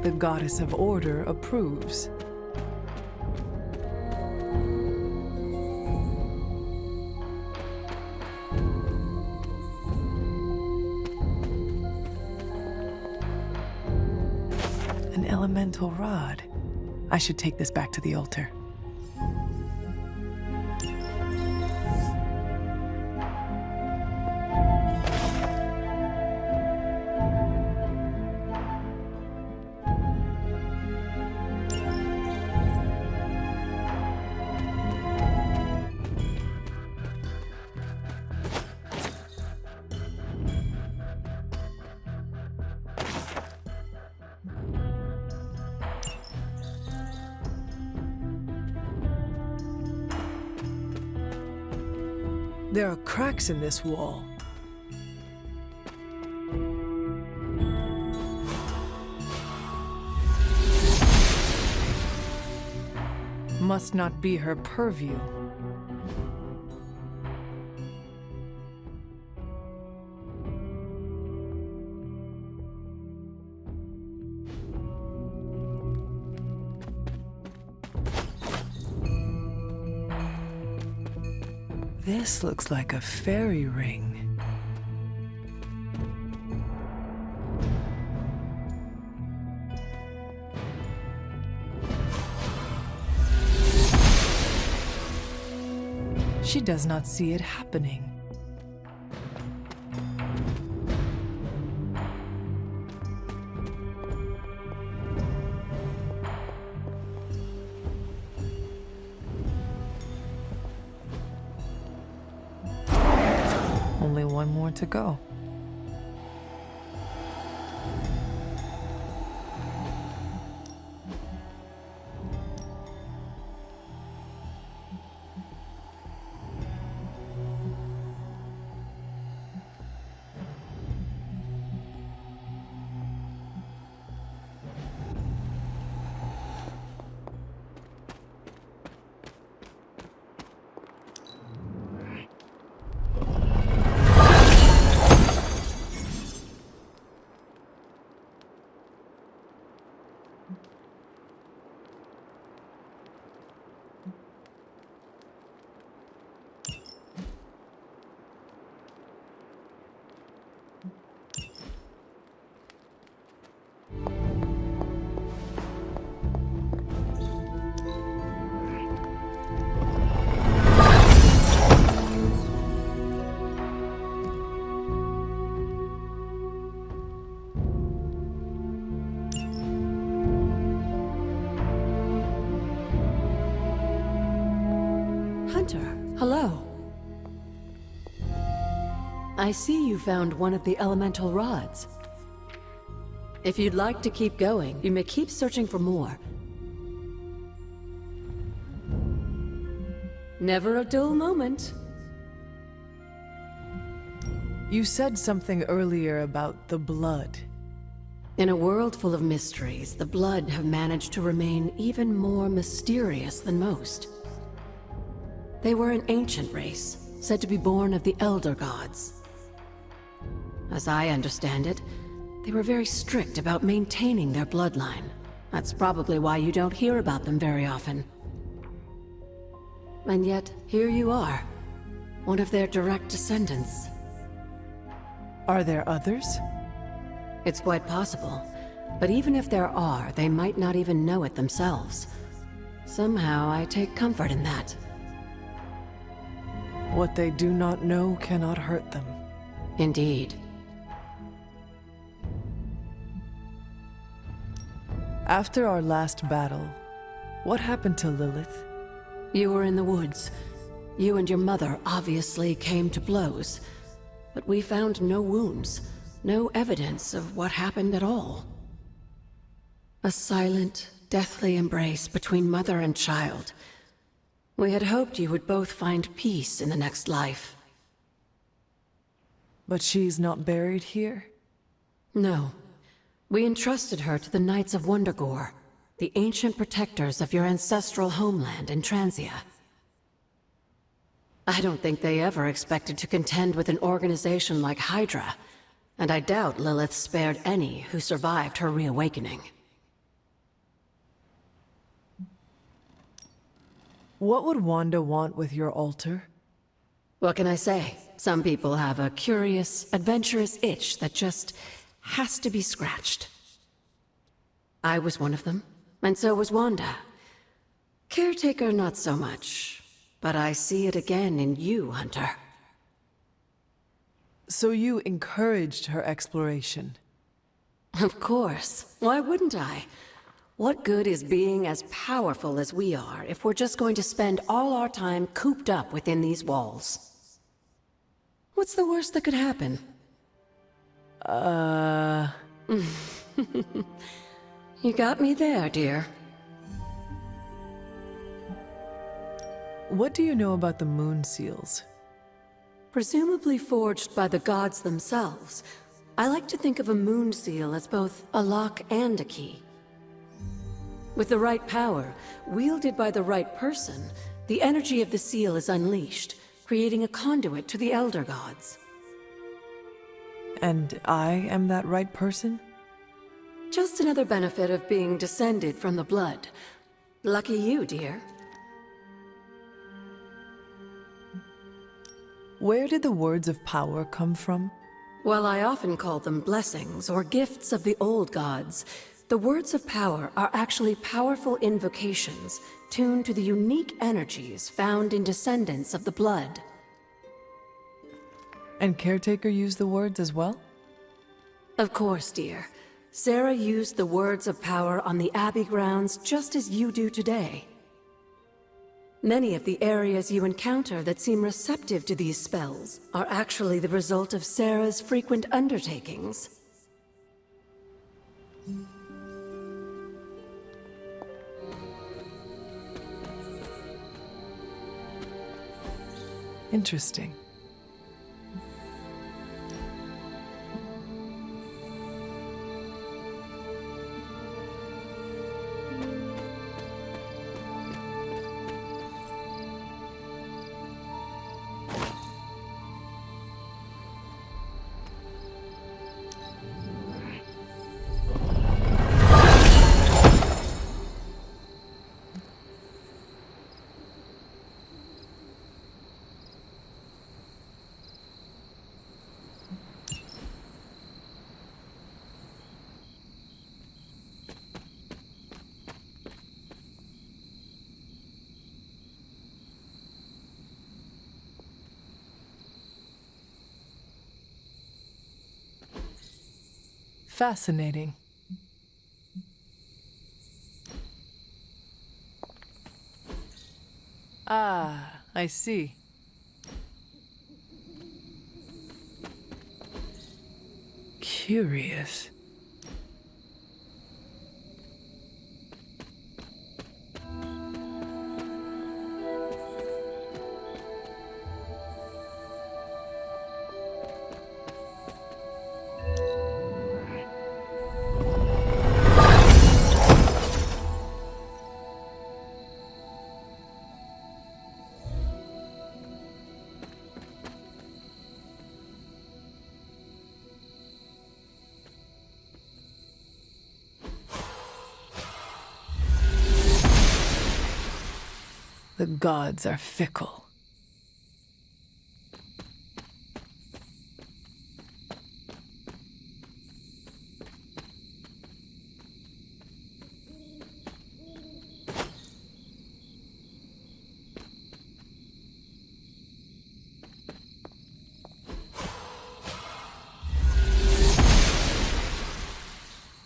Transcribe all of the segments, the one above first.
The goddess of order approves. An elemental rod. I should take this back to the altar. There are cracks in this wall. Must not be her purview. This looks like a fairy ring. She does not see it happening. Only one more to go. Hunter, hello. I see you found one of the elemental rods. If you'd like to keep going, you may keep searching for more. Never a dull moment. You said something earlier about the blood. In a world full of mysteries, the blood have managed to remain even more mysterious than most. They were an ancient race, said to be born of the Elder Gods. As I understand it, they were very strict about maintaining their bloodline. That's probably why you don't hear about them very often. And yet, here you are, one of their direct descendants. Are there others? It's quite possible, but even if there are, they might not even know it themselves. Somehow, I take comfort in that. What they do not know cannot hurt them. Indeed. After our last battle, what happened to Lilith? You were in the woods. You and your mother obviously came to blows, but we found no wounds, no evidence of what happened at all. A silent, deathly embrace between mother and child. We had hoped you would both find peace in the next life. But she's not buried here? No. We entrusted her to the Knights of Wondergore, the ancient protectors of your ancestral homeland in Transia. I don't think they ever expected to contend with an organization like Hydra, and I doubt Lilith spared any who survived her reawakening. What would Wanda want with your altar? What can I say? Some people have a curious, adventurous itch that just has to be scratched. I was one of them, and so was Wanda. Caretaker, not so much. But I see it again in you, Hunter. So you encouraged her exploration? Of course. Why wouldn't I? What good is being as powerful as we are if we're just going to spend all our time cooped up within these walls? What's the worst that could happen? You got me there, dear. What do you know about the moon seals? Presumably forged by the gods themselves, I like to think of a moon seal as both a lock and a key. With the right power, wielded by the right person, the energy of the seal is unleashed, creating a conduit to the Elder Gods. And I am that right person? Just another benefit of being descended from the blood. Lucky you, dear. Where did the words of power come from? While I often call them blessings or gifts of the old gods, the words of power are actually powerful invocations tuned to the unique energies found in descendants of the blood. And Caretaker used the words as well? Of course, dear. Sarah used the words of power on the Abbey grounds just as you do today. Many of the areas you encounter that seem receptive to these spells are actually the result of Sarah's frequent undertakings. Interesting. Fascinating. Ah, I see. Curious. The gods are fickle.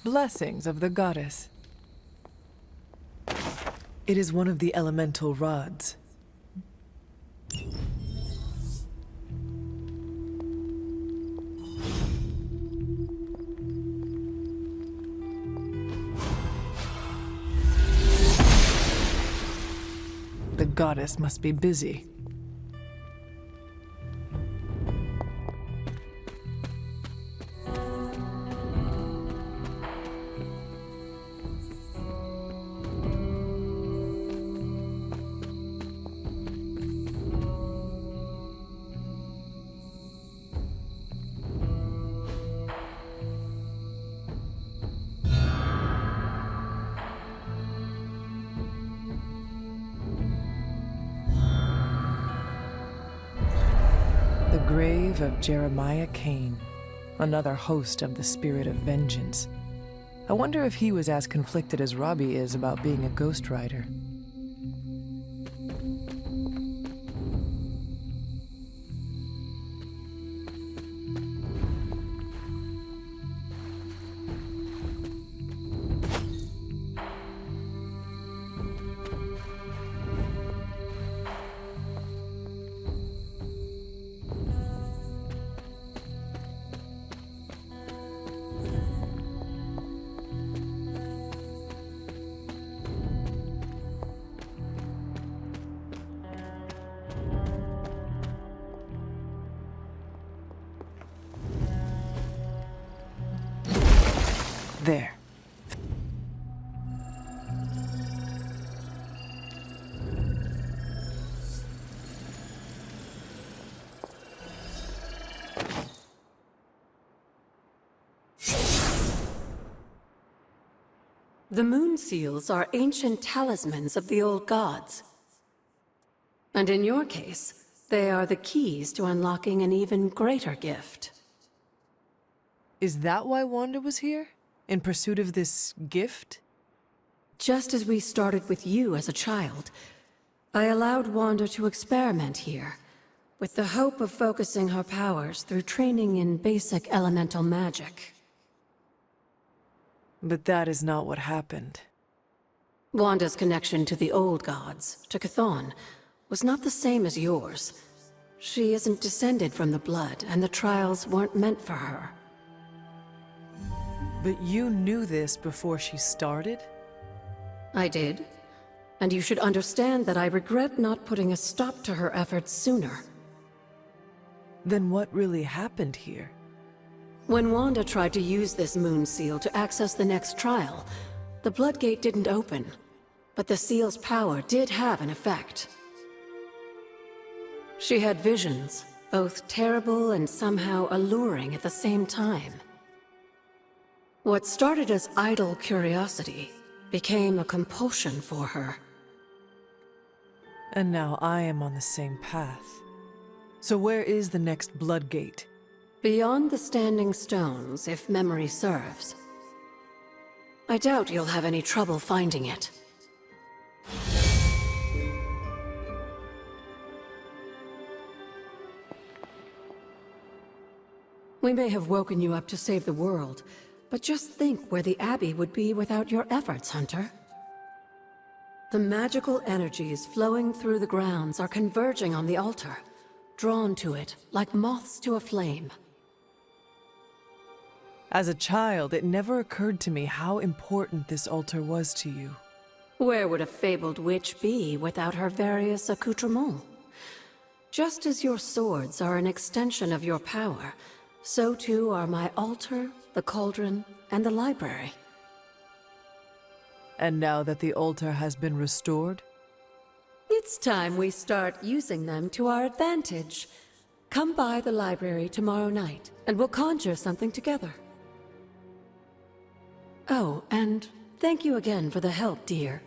Blessings of the goddess. It is one of the elemental rods. The goddess must be busy. The grave of Jeremiah Cain, another host of the spirit of vengeance. I wonder if he was as conflicted as Robbie is about being a ghost rider. There. The moon seals are ancient talismans of the old gods. And in your case, they are the keys to unlocking an even greater gift. Is that why Wanda was here? In pursuit of this gift? Just as we started with you as a child, I allowed Wanda to experiment here, with the hope of focusing her powers through training in basic elemental magic. But that is not what happened. Wanda's connection to the old gods, to Chthon, was not the same as yours. She isn't descended from the blood, and the trials weren't meant for her. But you knew this before she started? I did. And you should understand that I regret not putting a stop to her efforts sooner. Then what really happened here? When Wanda tried to use this moon seal to access the next trial, the Bloodgate didn't open. But the seal's power did have an effect. She had visions, both terrible and somehow alluring at the same time. What started as idle curiosity became a compulsion for her. And now I am on the same path. So where is the next Bloodgate? Beyond the Standing Stones, if memory serves. I doubt you'll have any trouble finding it. We may have woken you up to save the world, but just think where the Abbey would be without your efforts, Hunter. The magical energies flowing through the grounds are converging on the altar, drawn to it like moths to a flame. As a child, it never occurred to me how important this altar was to you. Where would a fabled witch be without her various accoutrements? Just as your swords are an extension of your power, so too are my altar, the cauldron, and the library. And now that the altar has been restored? It's time we start using them to our advantage. Come by the library tomorrow night, and we'll conjure something together. Oh, and thank you again for the help, dear.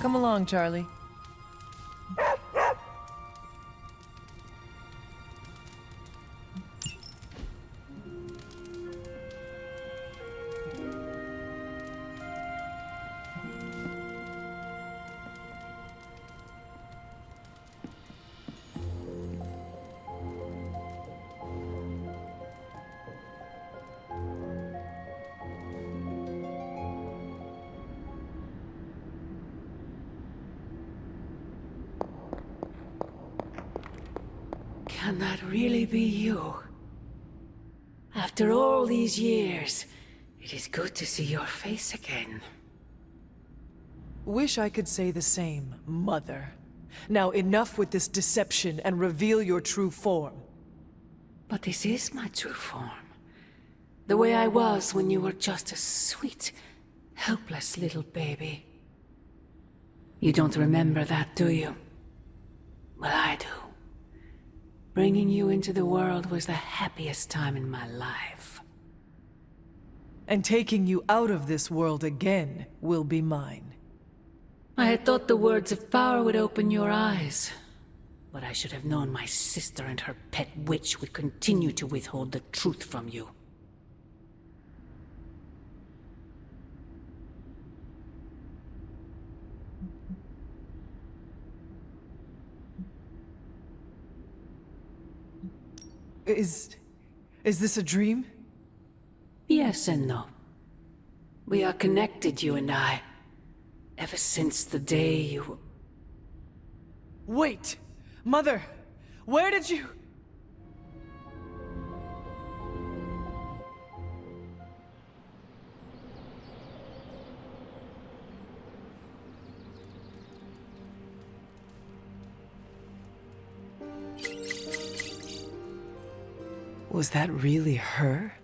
Come along, Charlie. Can that really be you? After all these years, it is good to see your face again. Wish I could say the same, Mother. Now enough with this deception and reveal your true form. But this is my true form. The way I was when you were just a sweet, helpless little baby. You don't remember that, do you? Well, I do. Bringing you into the world was the happiest time in my life. And taking you out of this world again will be mine. I had thought the words of power would open your eyes. But I should have known my sister and her pet witch would continue to withhold the truth from you. Is this a dream? Yes and no. We are connected, you and I. Ever since the day you... Wait! Mother! Where did you... Was that really her?